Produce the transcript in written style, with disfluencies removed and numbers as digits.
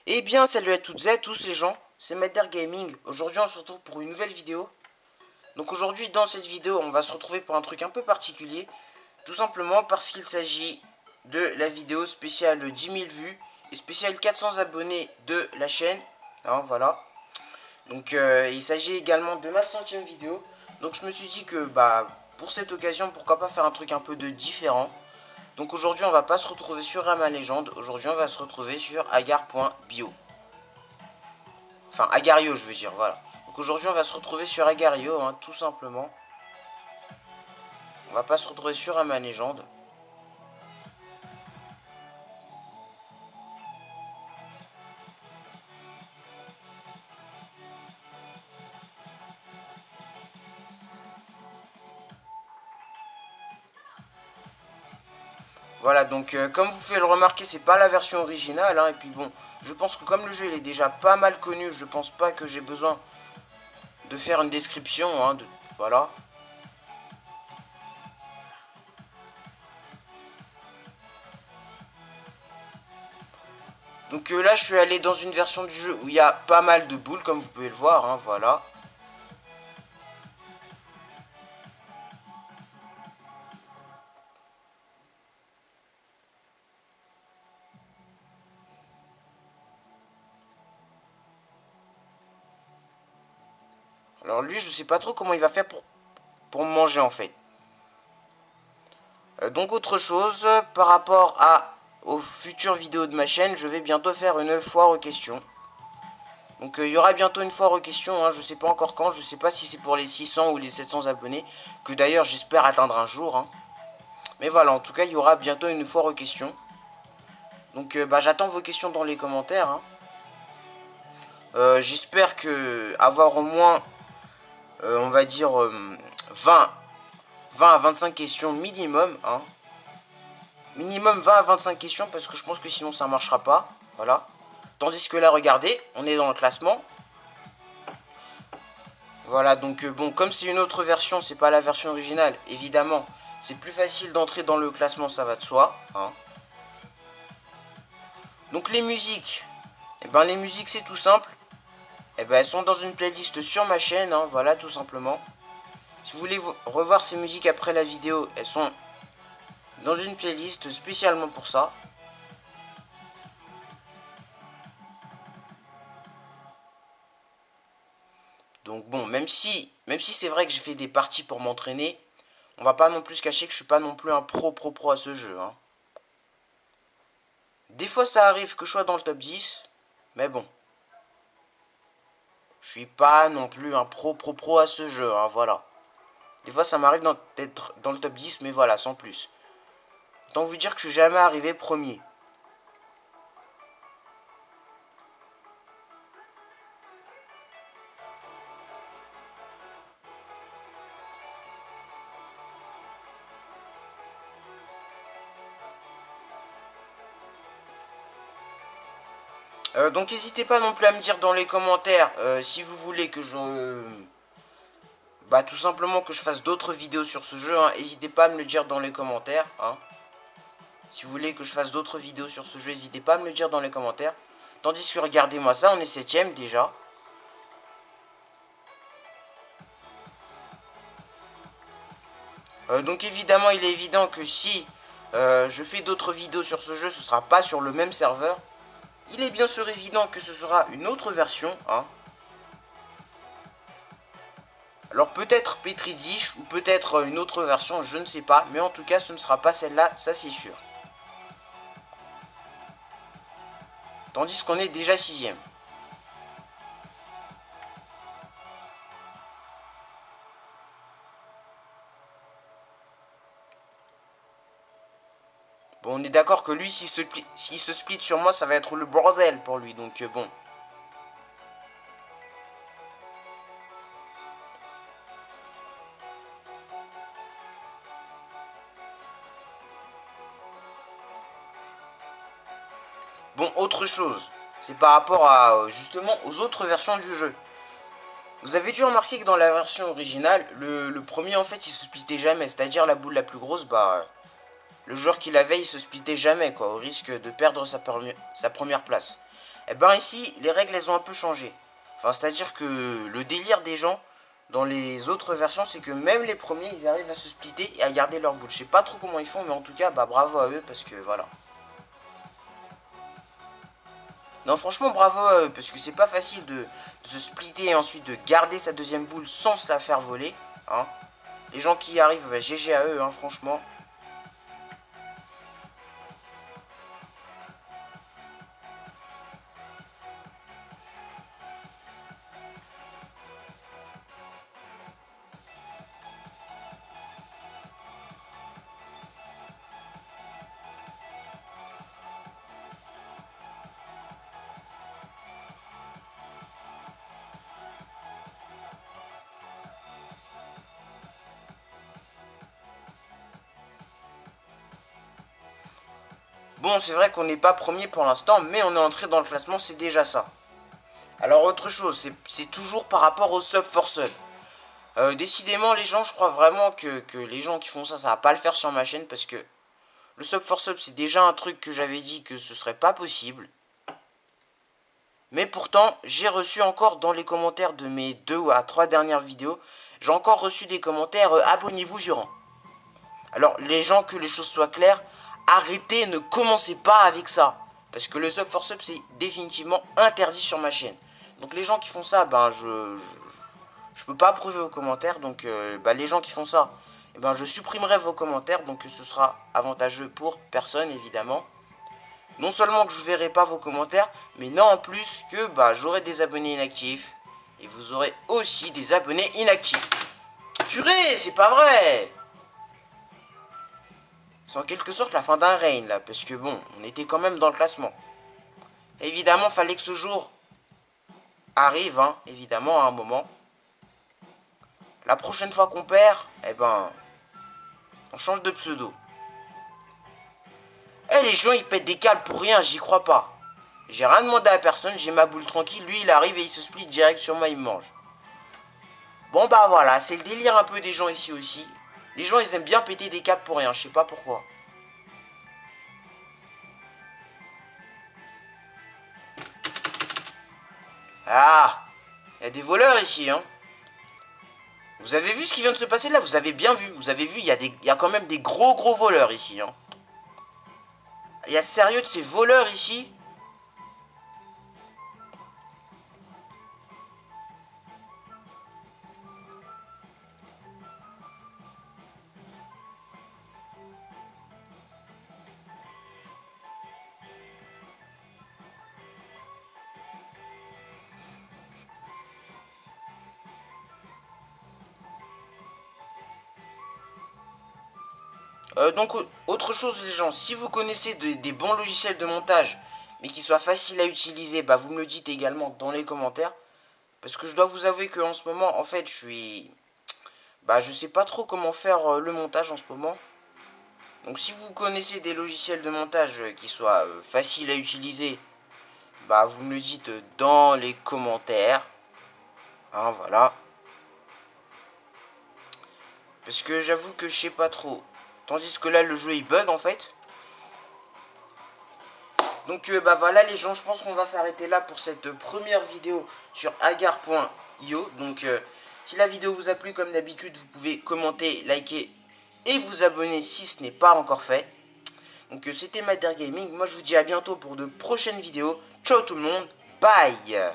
Eh bien, salut à toutes et à tous les gens, c'est Madder Gaming. Aujourd'hui, on se retrouve pour une nouvelle vidéo. Donc aujourd'hui, dans cette vidéo, on va se retrouver pour un truc un peu particulier. Tout simplement parce qu'il s'agit de la vidéo spéciale 10 000 vues et spéciale 400 abonnés de la chaîne. Hein, voilà. Donc il s'agit également de ma 100e vidéo. Donc je me suis dit que pour cette occasion, pourquoi pas faire un truc un peu de différent. Donc aujourd'hui, on va pas se retrouver sur Rama Legend. Aujourd'hui, on va se retrouver sur agar.bio. Enfin, Agario, je veux dire, voilà. Donc aujourd'hui, on va se retrouver sur Agario, hein, tout simplement. On va pas se retrouver sur Rama Legend. Voilà, donc comme vous pouvez le remarquer, c'est pas la version originale, hein, et puis bon, je pense que comme le jeu il est déjà pas mal connu, je pense pas que j'ai besoin de faire une description, hein, voilà. Donc là, je suis allé dans une version du jeu où il y a pas mal de boules, comme vous pouvez le voir, hein, voilà. Alors lui, je sais pas trop comment il va faire pour me manger, en fait. Donc autre chose, par rapport aux futures vidéos de ma chaîne, je vais bientôt faire une foire aux questions. Donc il y aura bientôt une foire aux questions, hein, je sais pas encore quand, je sais pas si c'est pour les 600 ou les 700 abonnés, que d'ailleurs j'espère atteindre un jour. Hein. Mais voilà, en tout cas il y aura bientôt une foire aux questions. Donc j'attends vos questions dans les commentaires. Hein. J'espère que avoir au moins, on va dire, 20 à 25 questions minimum. Hein. Minimum 20 à 25 questions parce que je pense que sinon ça ne marchera pas. Voilà. Tandis que là, regardez, on est dans le classement. Voilà, donc bon, comme c'est une autre version, c'est pas la version originale, évidemment, c'est plus facile d'entrer dans le classement, ça va de soi. Hein. Donc les musiques, les musiques c'est tout simple. Elles sont dans une playlist sur ma chaîne, hein, voilà, tout simplement. Si vous voulez revoir ces musiques après la vidéo, elles sont dans une playlist spécialement pour ça. Donc bon, même si c'est vrai que j'ai fait des parties pour m'entraîner, on va pas non plus se cacher que je suis pas non plus un pro à ce jeu. Hein. Des fois ça arrive que je sois dans le top 10, mais bon. Je suis pas non plus un pro à ce jeu, hein, voilà. Des fois ça m'arrive d'être dans le top 10, mais voilà, sans plus. Autant vous dire que je suis jamais arrivé premier. Donc n'hésitez pas non plus à me dire dans les commentaires si vous voulez que je... tout simplement que je fasse d'autres vidéos sur ce jeu. Hein. N'hésitez pas à me le dire dans les commentaires. Hein. Si vous voulez que je fasse d'autres vidéos sur ce jeu, n'hésitez pas à me le dire dans les commentaires. Tandis que regardez-moi ça, on est 7ème déjà. Donc évidemment, il est évident que si je fais d'autres vidéos sur ce jeu, ce sera pas sur le même serveur. Il est bien sûr évident que ce sera une autre version. Hein. Alors peut-être Petri Dish ou peut-être une autre version, je ne sais pas. Mais en tout cas, ce ne sera pas celle-là, ça c'est sûr. Tandis qu'on est déjà 6ème. Bon, on est d'accord que lui, s'il se split sur moi, ça va être le bordel pour lui. Donc bon. Bon, autre chose. C'est par rapport à justement aux autres versions du jeu. Vous avez dû remarquer que dans la version originale, le premier en fait il se splitait jamais. C'est-à-dire la boule la plus grosse, le joueur qui l'avait il se splitait jamais quoi, au risque de perdre sa première place. Et ben ici, les règles, elles ont un peu changé. Enfin, c'est-à-dire que le délire des gens dans les autres versions, c'est que même les premiers, ils arrivent à se splitter et à garder leur boule. Je sais pas trop comment ils font, mais en tout cas, bah bravo à eux, parce que voilà. Non, franchement, bravo à eux, parce que c'est pas facile de se splitter et ensuite de garder sa deuxième boule sans se la faire voler. Hein. Les gens qui y arrivent, bah, GG à eux, hein, franchement. Bon, c'est vrai qu'on n'est pas premier pour l'instant, mais on est entré dans le classement, c'est déjà ça. Alors autre chose, c'est toujours par rapport au sub for sub. Décidément, les gens, je crois vraiment que les gens qui font ça, ça va pas le faire sur ma chaîne, parce que le sub for sub, c'est déjà un truc que j'avais dit que ce serait pas possible. Mais pourtant, j'ai reçu encore dans les commentaires de mes 2 à 3 dernières vidéos, j'ai encore reçu des commentaires abonnez-vous Jurand. Alors les gens, que les choses soient claires, arrêtez, ne commencez pas avec ça. Parce que le sub for sub, c'est définitivement interdit sur ma chaîne. Donc les gens qui font ça, ben je peux pas approuver vos commentaires. Donc les gens qui font ça, eh ben, je supprimerai vos commentaires. Donc ce sera avantageux pour personne évidemment. Non seulement que je verrai pas vos commentaires, mais non en plus que j'aurai des abonnés inactifs. Et vous aurez aussi des abonnés inactifs. Purée, c'est pas vrai! C'est en quelque sorte la fin d'un règne là, parce que bon, on était quand même dans le classement. Évidemment, fallait que ce jour arrive, hein, évidemment, à un moment. La prochaine fois qu'on perd, eh ben, on change de pseudo. Eh, les gens, ils pètent des câbles pour rien, j'y crois pas. J'ai rien demandé à personne, j'ai ma boule tranquille, lui, il arrive et il se split direct sur moi, il me mange. Bon, voilà, c'est le délire un peu des gens ici aussi. Les gens, ils aiment bien péter des câbles pour rien, je sais pas pourquoi. Ah, il y a des voleurs ici, hein. Vous avez vu ce qui vient de se passer là? Vous avez bien vu. Vous avez vu, il y a quand même des gros voleurs ici. Hein. Il y a sérieux de ces voleurs ici? Donc, autre chose les gens, si vous connaissez des bons logiciels de montage, mais qui soient faciles à utiliser, vous me le dites également dans les commentaires. Parce que je dois vous avouer qu'en ce moment, en fait, je sais pas trop comment faire le montage en ce moment. Donc si vous connaissez des logiciels de montage qui soient faciles à utiliser, vous me le dites dans les commentaires. Hein, voilà. Parce que j'avoue que je sais pas trop. Tandis que là, le jeu, il bug, en fait. Donc, voilà, les gens, je pense qu'on va s'arrêter là pour cette première vidéo sur agar.io. Donc, si la vidéo vous a plu, comme d'habitude, vous pouvez commenter, liker et vous abonner si ce n'est pas encore fait. Donc, c'était Madder Gaming. Moi, je vous dis à bientôt pour de prochaines vidéos. Ciao tout le monde. Bye.